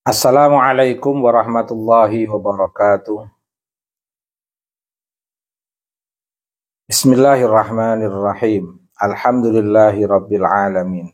Assalamualaikum warahmatullahi wabarakatuh. Bismillahirrahmanirrahim. Alhamdulillahi rabbil alamin.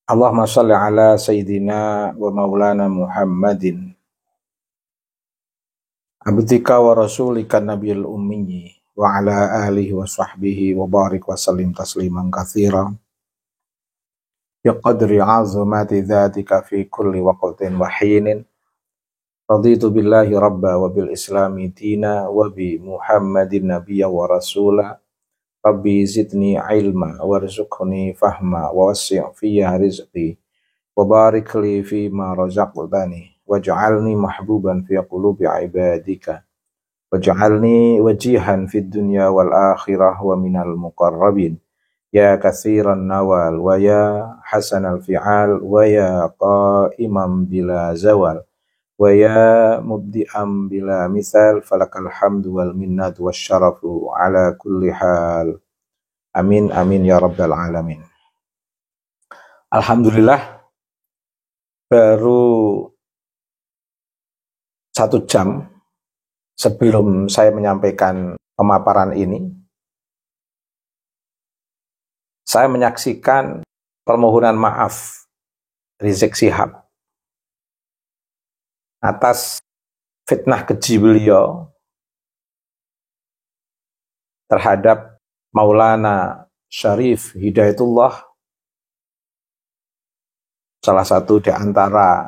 Allahumma salli ala sayyidina wa maulana Muhammadin abdika wa rasulika nabiyil ummi wa ala alihi wa sahbihi wa barik wa sallim tasliman katsira bi qadri azamati dzatika fi kulli waqtin wa hinin. Raditu billahi rabba wa bil islami dina wa bi Muhammadin nabiyya wa rasula. Rabbi zidni ilma warzuqni fahma wa wassi' fiyya rizqi wa barik li fi ma razaqtani waj'alni mahbuban fi qulubi ibadika waj'alni wajihan fid dunya wal akhirah wa minal muqarrabin ya katsiran nawal wa ya hasanal fi'al wa ya qa'iman bila zawal wa ya mubdi'am bila misal falakal hamdu wal minnatu wasyarafu ala kulli hal. Amin amin ya rabbal alamin. Alhamdulillah, baru 1 jam sebelum saya menyampaikan pemaparan ini, saya menyaksikan permohonan maaf Rizik Syihab atas fitnah keji beliau terhadap Maulana Syarif Hidayatullah, salah satu di antara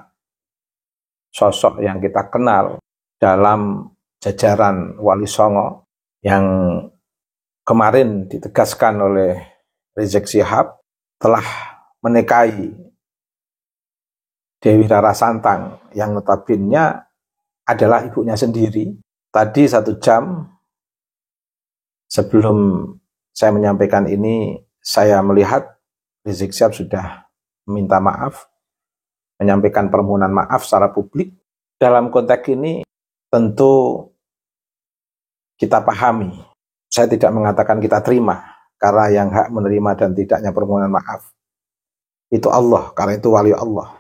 sosok yang kita kenal dalam jajaran Wali Songo yang kemarin ditegaskan oleh Rizik Syihab telah menikahi Dewi Rara Santang yang notabene adalah ibunya sendiri. Tadi 1 jam sebelum saya menyampaikan ini, saya melihat Rizik Syihab sudah meminta maaf, menyampaikan permohonan maaf secara publik. Dalam konteks ini tentu kita pahami. Saya tidak mengatakan kita terima, karena yang hak menerima dan tidaknya permohonan maaf itu Allah, karena itu wali Allah.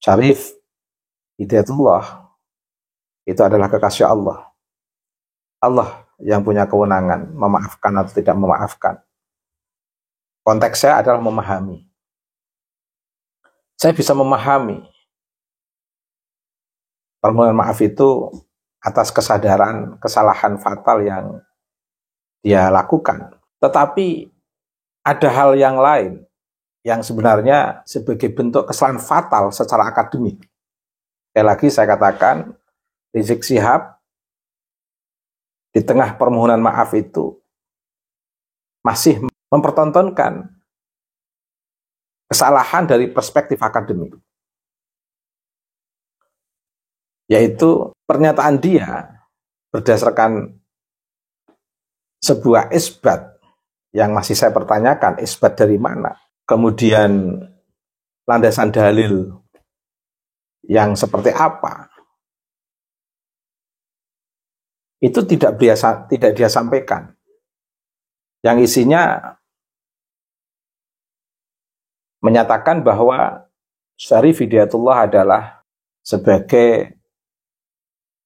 Syarif Hidayatullah itu adalah kekasih Allah. Allah yang punya kewenangan memaafkan atau tidak memaafkan. Konteks saya adalah memahami. Saya bisa memahami permohonan maaf itu atas kesadaran kesalahan fatal yang dia lakukan. Tetapi ada hal yang lain yang sebenarnya sebagai bentuk kesalahan fatal secara akademik. Sekali lagi saya katakan, Rizik Syihab di tengah permohonan maaf itu masih mempertontonkan kesalahan dari perspektif akademik. Yaitu pernyataan dia berdasarkan sebuah isbat yang masih saya pertanyakan, isbat dari mana? Kemudian landasan dalil yang seperti apa? Itu tidak dia sampaikan. Yang isinya menyatakan bahwa Syarif Hidayatullah adalah sebagai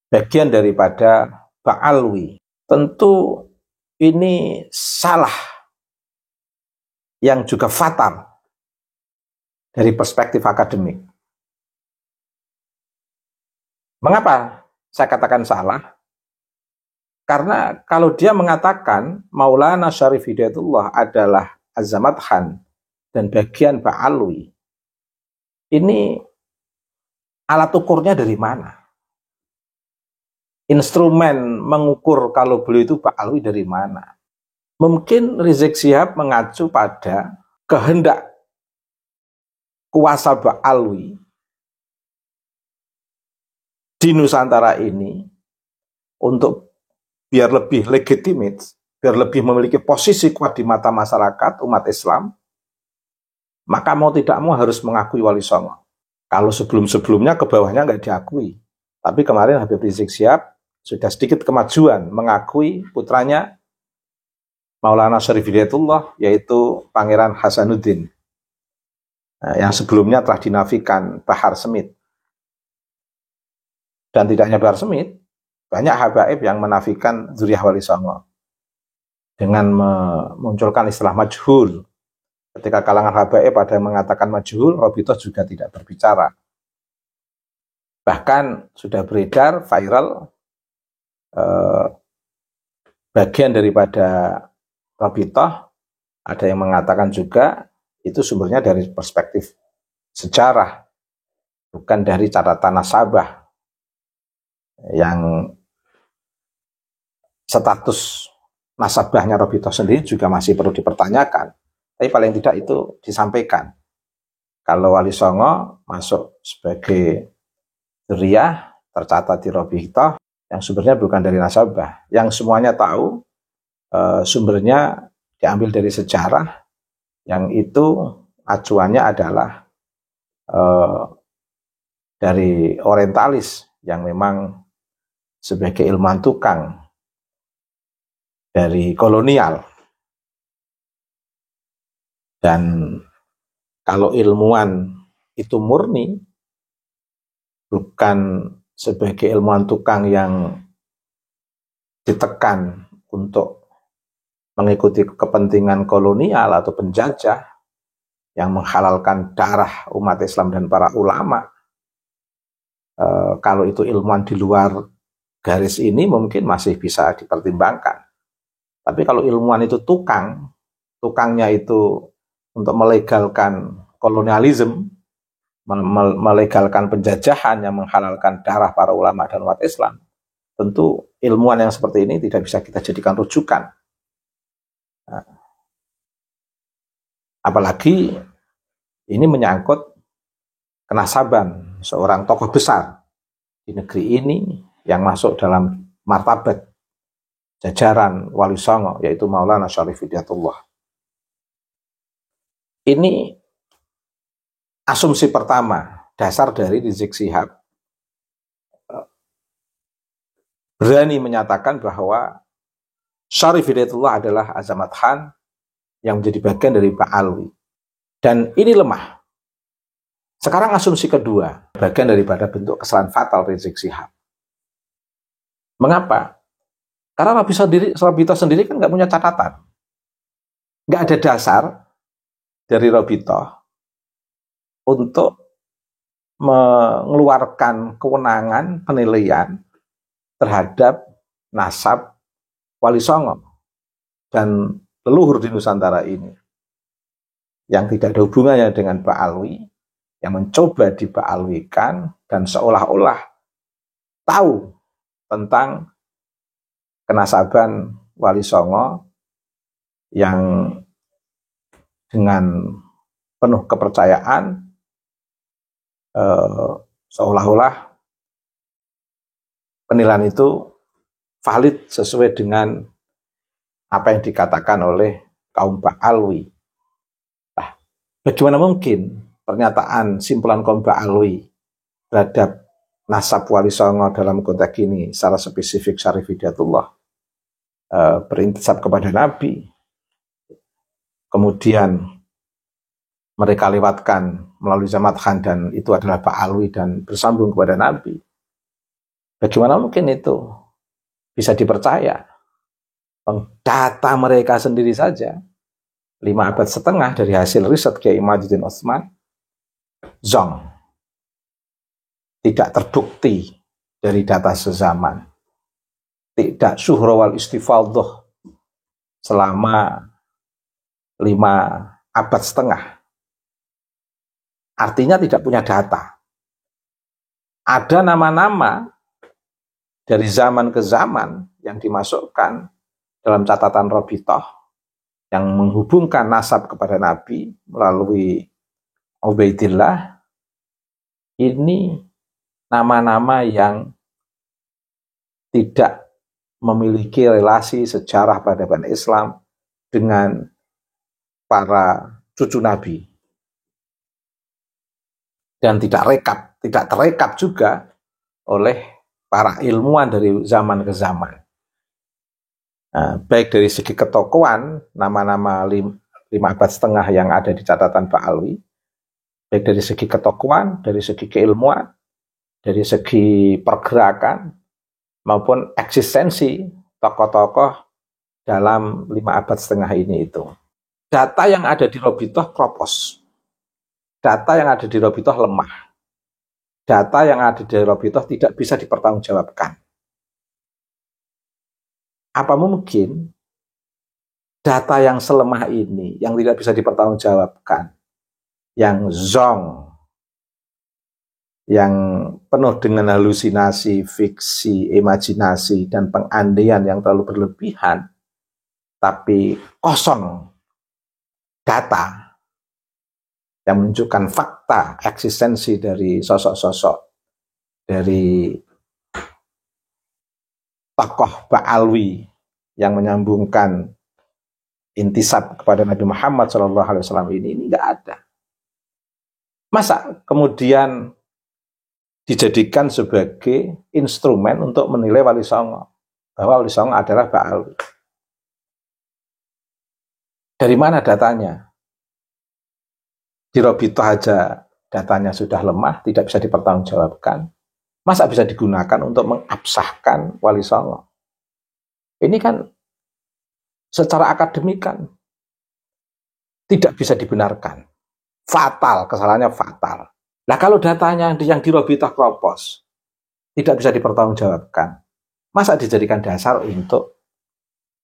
bagian daripada Ba'alwi. Tentu ini salah yang juga fatal dari perspektif akademik. Mengapa saya katakan salah? Karena kalau dia mengatakan Maulana Syarif Hidayatullah adalah Azamat Khan dan bagian Ba'alwi, ini alat ukurnya dari mana? Instrumen mengukur kalau beliau itu Ba'alwi dari mana? Mungkin Rizik Syihab mengacu pada kehendak kuasa Ba'alwi di Nusantara ini untuk biar lebih legitimate, biar lebih memiliki posisi kuat di mata masyarakat umat Islam, maka mau tidak mau harus mengakui Wali Songo. Kalau sebelum-sebelumnya ke bawahnya nggak diakui. Tapi kemarin Habib Rizik Syihab sudah sedikit kemajuan mengakui putranya Maulana Syarif Hidayatullah, yaitu Pangeran Hasanuddin. yang sebelumnya telah dinafikan Bahar Smith. Dan tidak hanya Bahar Smith, banyak habaib yang menafikan Dzurriyyah Wali Songo dengan memunculkan istilah majhul. Ketika kalangan habaib ada yang mengatakan majhul, Robitoh juga tidak berbicara. Bahkan sudah beredar viral bagian daripada Robitoh, ada yang mengatakan juga itu sumbernya dari perspektif sejarah, bukan dari catatan nasabah yang status nasabahnya Robitoh sendiri juga masih perlu dipertanyakan. Tapi paling tidak itu disampaikan. Kalau Wali Songo masuk sebagai dzurriyyah tercatat di Robitoh yang sumbernya bukan dari nasabah, yang semuanya tahu sumbernya diambil dari sejarah, yang itu acuannya adalah dari orientalis yang memang sebagai ilmuwan tukang dari kolonial. Dan kalau ilmuwan itu murni, bukan sebagai ilmuwan tukang yang ditekan untuk mengikuti kepentingan kolonial atau penjajah yang menghalalkan darah umat Islam dan para ulama. Kalau itu ilmuwan di luar garis ini mungkin masih bisa dipertimbangkan. Tapi kalau ilmuwan itu tukangnya itu untuk melegalkan kolonialisme, melegalkan penjajahan yang menghalalkan darah para ulama dan umat Islam, tentu ilmuwan yang seperti ini tidak bisa kita jadikan rujukan. Apalagi ini menyangkut kenasaban seorang tokoh besar di negeri ini yang masuk dalam martabat jajaran Wali Songo, yaitu Maulana Syarif Hidayatullah. Ini asumsi pertama, dasar dari Rizik Syihab berani menyatakan bahwa Syarif Hidayatullah adalah Azamat Khan yang menjadi bagian dari Pak Alwi. Dan ini lemah. Sekarang asumsi kedua, bagian daripada bentuk kesalahan fatal Rizik Syihab. Mengapa? Karena Robitoh sendiri kan nggak punya catatan. Nggak ada dasar dari Robitoh untuk mengeluarkan kewenangan penilaian terhadap nasab Wali Songo dan leluhur di Nusantara ini yang tidak ada hubungannya dengan Pak Alwi, yang mencoba dibaalwikan dan seolah-olah tahu tentang kenasaban Wali Songo yang dengan penuh kepercayaan seolah-olah penilaian itu valid sesuai dengan apa yang dikatakan oleh kaum Pak Alwi. Nah, bagaimana mungkin pernyataan simpulan kaum Pak Alwi terhadap nasab Wali Songo dalam konteks ini secara spesifik Syarif Hidayatullah berintisab kepada Nabi, kemudian mereka lewatkan melalui Zamat Khan dan itu adalah Pak Alwi dan bersambung kepada Nabi. Bagaimana mungkin itu bisa dipercaya? Data mereka sendiri saja 5,5 abad dari hasil riset Kiai Majuddin Utsman zong, tidak terbukti dari data sezaman, tidak syuhra wal istifadhah selama 5,5 abad. Artinya tidak punya data. Ada nama-nama dari zaman ke zaman yang dimasukkan dalam catatan Robitoh yang menghubungkan nasab kepada Nabi melalui Ubaidillah. Ini nama-nama yang tidak memiliki relasi sejarah peradaban Islam dengan para cucu Nabi. Dan tidak terekap juga oleh para ilmuwan dari zaman ke zaman. Nah, baik dari segi ketokohan, nama-nama 5,5 abad yang ada di catatan Pak Alwi, baik dari segi ketokohan, dari segi keilmuan, dari segi pergerakan, maupun eksistensi tokoh-tokoh dalam 5 abad setengah ini itu. Data yang ada di Robitoh kropos. Data yang ada di Robitoh lemah. Data yang ada di Robitoh tidak bisa dipertanggungjawabkan. Apa mungkin data yang selemah ini, yang tidak bisa dipertanggungjawabkan, yang zong, yang penuh dengan halusinasi, fiksi, imajinasi, dan pengandaian yang terlalu berlebihan, tapi kosong data yang menunjukkan fakta eksistensi dari sosok-sosok dari tokoh Ba'alwi yang menyambungkan intisab kepada Nabi Muhammad SAW ini nggak ada. Masa kemudian dijadikan sebagai instrumen untuk menilai Wali Songo, bahwa Wali Songo adalah Ba'alwi? Dari mana datanya? Di Robitoh aja datanya sudah lemah, tidak bisa dipertanggungjawabkan. Masa bisa digunakan untuk mengabsahkan Wali Songo? Ini kan secara akademik kan tidak bisa dibenarkan. Fatal, kesalahannya fatal. Nah kalau datanya yang di Robitoh kropos, tidak bisa dipertanggungjawabkan, masa dijadikan dasar untuk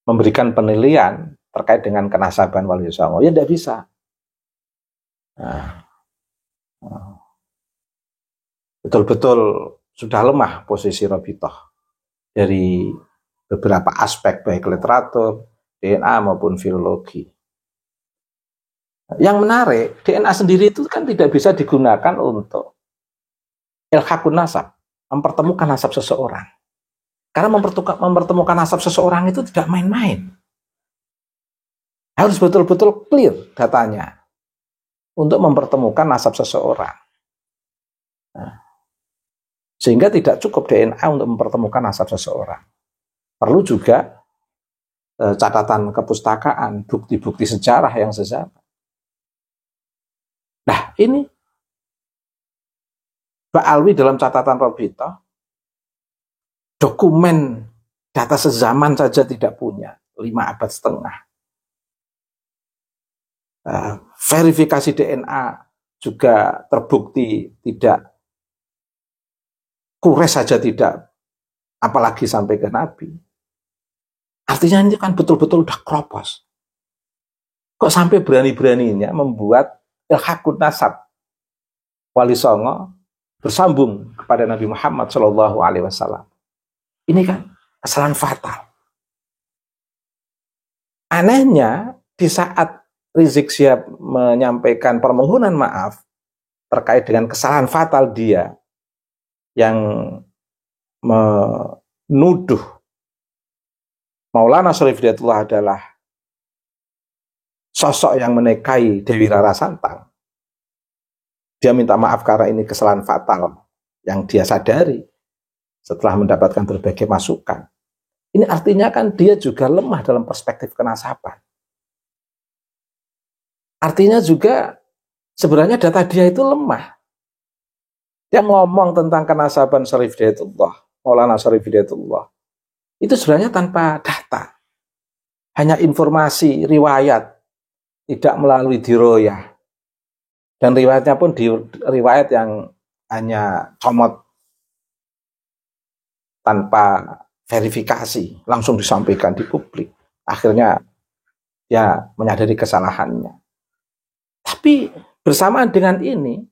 memberikan penilaian terkait dengan kenasaban Wali Songo? Ya tidak bisa. Betul-betul sudah lemah posisi Robitoh dari beberapa aspek baik literatur, DNA maupun filologi. Yang menarik, DNA sendiri itu kan tidak bisa digunakan untuk ilhaqun nasab, mempertemukan nasab seseorang. Karena mempertemukan nasab seseorang itu tidak main-main. Harus betul-betul clear datanya untuk mempertemukan nasab seseorang. Nah, sehingga tidak cukup DNA untuk mempertemukan nasab seseorang. Perlu juga catatan kepustakaan, bukti-bukti sejarah yang sejarah. Nah, ini Ba'alwi dalam catatan Robitoh, dokumen data sezaman saja tidak punya, 5 abad setengah. Verifikasi DNA juga terbukti tidak, kures saja tidak, apalagi sampai ke Nabi. Artinya ini kan betul-betul udah kropos. Kok sampai berani-beraninya membuat ilhaqun nasab Wali Songo bersambung kepada Nabi Muhammad SAW. Ini kan kesalahan fatal. Anehnya di saat Rizik Syihab menyampaikan permohonan maaf terkait dengan kesalahan fatal dia yang menuduh Maulana Syarif Hidayatullah adalah sosok yang menikahi Dewi Rara Santang. Dia minta maaf karena ini kesalahan fatal yang dia sadari setelah mendapatkan berbagai masukan. Ini artinya kan dia juga lemah dalam perspektif kenasaban. Artinya juga sebenarnya data dia itu lemah. Dia ngomong tentang kenasaban Syarif Hidayatullah, Maulana Syarif Hidayatullah, itu sebenarnya tanpa data. Hanya informasi, riwayat, tidak melalui diroyah. Dan riwayatnya pun riwayat yang hanya comot tanpa verifikasi, langsung disampaikan di publik. Akhirnya dia menyadari kesalahannya. Tapi bersamaan dengan ini,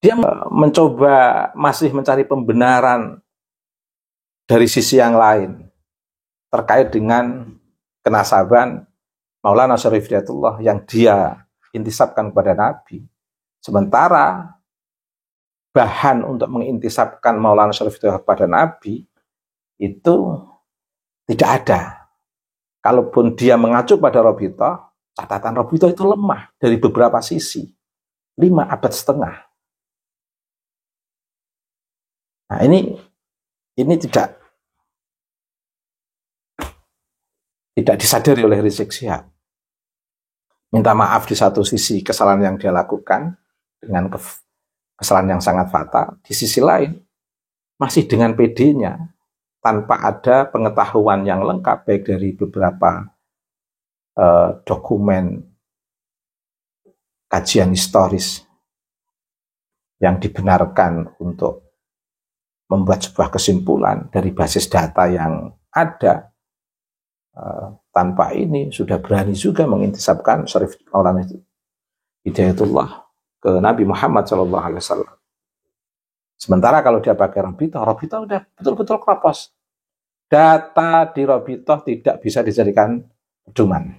dia mencoba masih mencari pembenaran dari sisi yang lain terkait dengan kenasaban Maulana Syarif Hidayatullah yang dia intisabkan kepada Nabi. Sementara bahan untuk mengintisabkan Maulana Syarif Hidayatullah kepada Nabi itu tidak ada. Kalaupun dia mengacu pada Robitoh, catatan Robitoh itu lemah dari beberapa sisi. 5 abad setengah. Nah ini tidak disadari oleh Rizik Syihab. Minta maaf di satu sisi kesalahan yang dia lakukan, dengan kesalahan yang sangat fatal. Di sisi lain, masih dengan PD-nya, tanpa ada pengetahuan yang lengkap, baik dari beberapa dokumen kajian historis yang dibenarkan untuk membuat sebuah kesimpulan dari basis data yang ada. Tanpa ini sudah berani juga mengintisabkan Syarif Maulana Hidayatullah ke Nabi Muhammad SAW. Sementara kalau dia pakai Robitoh udah betul-betul kropos. Data di Robitoh tidak bisa dijadikan pedoman.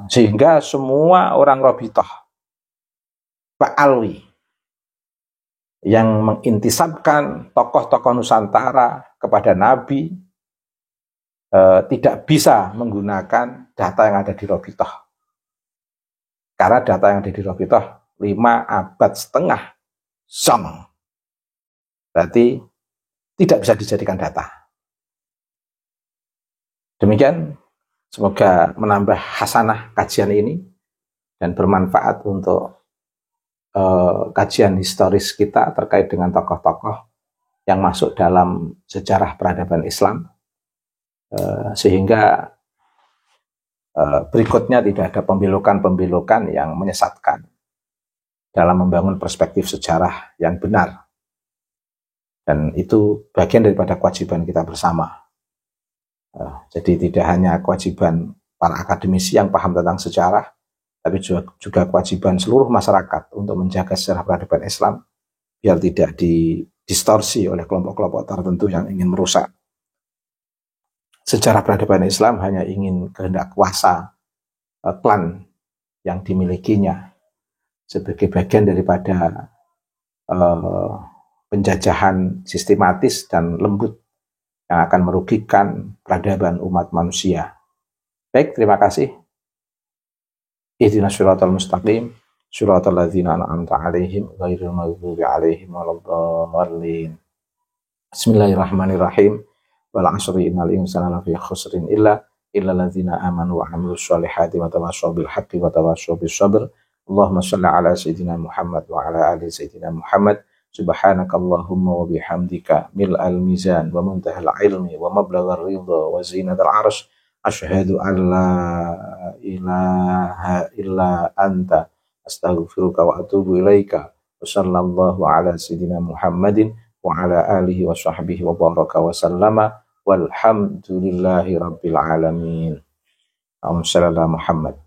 Sehingga semua orang Robitoh, Pak Alwi, yang mengintisabkan tokoh-tokoh Nusantara kepada Nabi, tidak bisa menggunakan data yang ada di Robitoh. Karena data yang ada di Robitoh 5 abad setengah song. Berarti tidak bisa dijadikan data. Demikian, semoga menambah hasanah kajian ini dan bermanfaat untuk kajian historis kita terkait dengan tokoh-tokoh yang masuk dalam sejarah peradaban Islam, sehingga berikutnya tidak ada pembelokan-pembelokan yang menyesatkan dalam membangun perspektif sejarah yang benar. Dan itu bagian daripada kewajiban kita bersama. Jadi tidak hanya kewajiban para akademisi yang paham tentang sejarah, tapi juga kewajiban seluruh masyarakat untuk menjaga sejarah peradaban Islam biar tidak didistorsi oleh kelompok-kelompok tertentu yang ingin merusak sejarah peradaban Islam, hanya ingin kehendak kuasa klan yang dimilikinya sebagai bagian daripada penjajahan sistematis dan lembut yang akan merugikan peradaban umat manusia. Baik, terima kasih. Ihdinas siratal mustaqim, siratal ladzina an'amta 'alaihim ghairil maghdubi 'alaihim waladdallin. Bismillahirrahmanirrahim. Wal 'asri innal insana lafi khusrin illa alladzina amanu wa 'amilus shalihati wa tawassaw bil haqqi wa tawassaw bis sabr. Allahumma shalli 'ala sayyidina Muhammad wa 'ala ali sayyidina Muhammad. Subhanakallahumma wa bihamdika mil'al mizan wa muntahal ilmi wa mablaghar ridha wa zinatal arsh. Asyhadu an la ilaha illa anta astaghfiruka wa atubu ilaika. Wa sallallahu ala sayyidina Muhammadin wa ala alihi wa sahbihi wa baraka wa sallama walhamdulillahi rabbil alamin. Allahumma shalli ala Muhammad.